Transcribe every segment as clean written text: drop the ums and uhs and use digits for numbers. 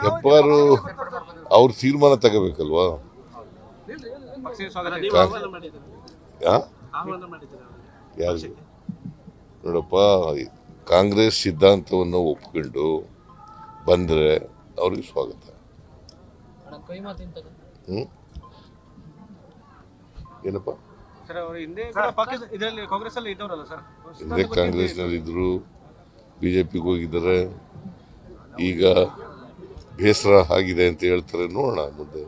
ಹೆಬ್ಬಾರು ಅವ್ರ ತೀರ್ಮಾನ ತಗೋಬೇಕಲ್ವಾ? ಯಾರು ನೋಡಪ್ಪ, ಕಾಂಗ್ರೆಸ್ ಸಿದ್ಧಾಂತವನ್ನು ಒಪ್ಕೊಂಡು ಬಂದ್ರೆ ಅವ್ರಿಗೆ ಸ್ವಾಗತ. ಏನಪ್ಪ ಹಿಂದೆ ಕಾಂಗ್ರೆಸ್ನಲ್ಲಿ ಇದ್ರು, ಬಿಜೆಪಿಗೆ ಹೋಗಿದ್ದಾರೆ, ಈಗ ಬೇಸರ ಆಗಿದೆ ಅಂತ ಹೇಳ್ತಾರೆ. ನೋಡೋಣ ಮುಂದೆ.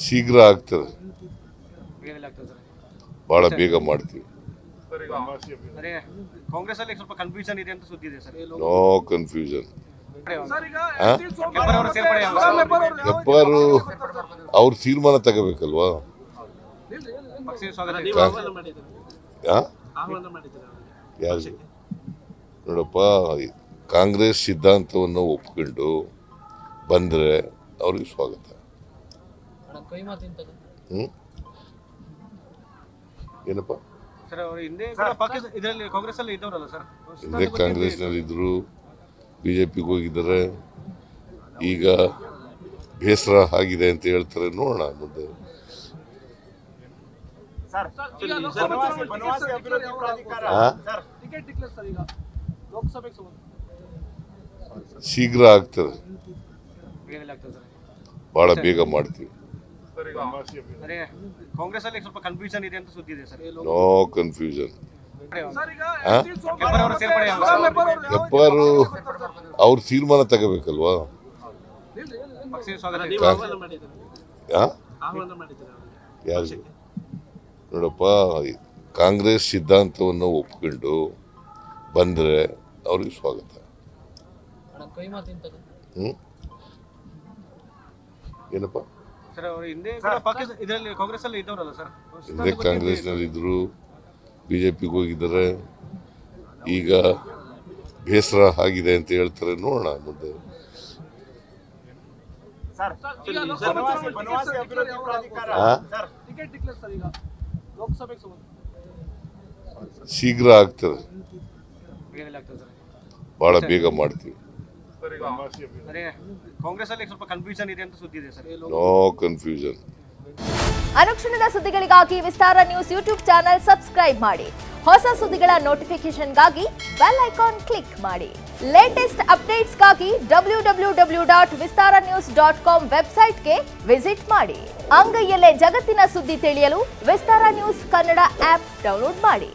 ಶೀಘ್ರ ಆಗ್ತದೆ, ಬಹಳ ಬೇಗ ಮಾಡ್ತೀವಿ. ಕಾಂಗ್ರೆಸ್ ಅಲ್ಲಿ ಸ್ವಲ್ಪ ಕನ್ಫ್ಯೂಷನ್ ಇದೆ ಅಂತ ಸುದ್ದಿ ಇದೆ ಸರ್. No confusion. ಹೆಬ್ಬಾರು ಅವ್ರ ತೀರ್ಮಾನ ತಗೋಬೇಕಲ್ವಾ? ಯಾರು ನೋಡಪ್ಪ, ಕಾಂಗ್ರೆಸ್ ಸಿದ್ಧಾಂತವನ್ನು ಒಪ್ಕೊಂಡು ಬಂದ್ರೆ ಅವ್ರಿಗೆ ಸ್ವಾಗತ. ಏನಪ್ಪ ಹಿಂದೆ ಕಾಂಗ್ರೆಸ್ನಲ್ಲಿ ಇದ್ರು, ಬಿಜೆಪಿಗೆ ಹೋಗಿದ್ದಾರೆ, ಈಗ ಬೇಸರ ಆಗಿದೆ ಅಂತ ಹೇಳ್ತಾರೆ. ನೋಡೋಣ ಮುಂದೆ. ಶೀಘ್ರ ಆಗ್ತದೆ, ಬಹಳ ಬೇಗ ಮಾಡ್ತೀವಿ. ಕಾಂಗ್ರೆಸ್ ಅಲ್ಲಿ ಸ್ವಲ್ಪ ಕನ್ಫ್ಯೂಷನ್ ಇದೆ ಅಂತ ಸುದ್ದಿ ಇದೆ ಸರ್. No confusion. ಹೆಬ್ಬಾರು ಅವ್ರ ತೀರ್ಮಾನ ತಗೋಬೇಕಲ್ವಾ? ಯಾರು ನೋಡಪ್ಪ, ಕಾಂಗ್ರೆಸ್ ಸಿದ್ಧಾಂತವನ್ನು ಒಪ್ಕೊಂಡು ಬಂದ್ರೆ ಅವ್ರಿಗೆ ಸ್ವಾಗತ. ಏನಪ್ಪ ಹಿಂದೆ ಕಾಂಗ್ರೆಸ್ ಅಲ್ಲಿ ಇದ್ದವರಲ್ಲ ಸರ್. ಹಿಂದೆ ಕಾಂಗ್ರೆಸ್ನಲ್ಲಿ ಇದ್ರು, ಬಿಜೆಪಿಗೆ ಹೋಗಿದ್ದಾರೆ, ಈಗ ಬೇಸರ ಆಗಿದೆ ಅಂತ ಹೇಳ್ತಾರೆ. ನೋಡೋಣ ಮುಂದೆ. ಶೀಘ್ರ ಆಗ್ತದೆ, ಬಹಳ ಬೇಗ ಮಾಡ್ತೀವಿ. ಕಾಂಗ್ರೆಸ್ ಅಲ್ಲಿ ಸ್ವಲ್ಪ ಕನ್ಫ್ಯೂಷನ್ ಇದೆ ಅಂತ ಸುದ್ದಿ ಇದೆ ಸರ್. No confusion. ಅನುಕ್ಷಣದ ಸುದ್ದಿಗಳಿಗಾಗಿ Vistara news YouTube channel subscribe ಮಾಡಿ. ಹೊಸ ಸುದ್ದಿಗಳ ನೋಟಿಫಿಕೇಶನ್ಗಾಗಿ ಬೆಲ್ ಐಕಾನ್ ಕ್ಲಿಕ್ ಮಾಡಿ. ಲೇಟೆಸ್ಟ್ ಅಪ್ಡೇಟ್ಸ್ಗಾಗಿ www.vistaranews.com ವೆಬ್ಸೈಟ್ಗೆ ವಿಸಿಟ್ ಮಾಡಿ. ಅಂಗೈಯಲ್ಲೇ ಜಗತ್ತಿನ ಸುದ್ದಿ ತಿಳಿಯಲು Vistara news Kannada app download ಮಾಡಿ.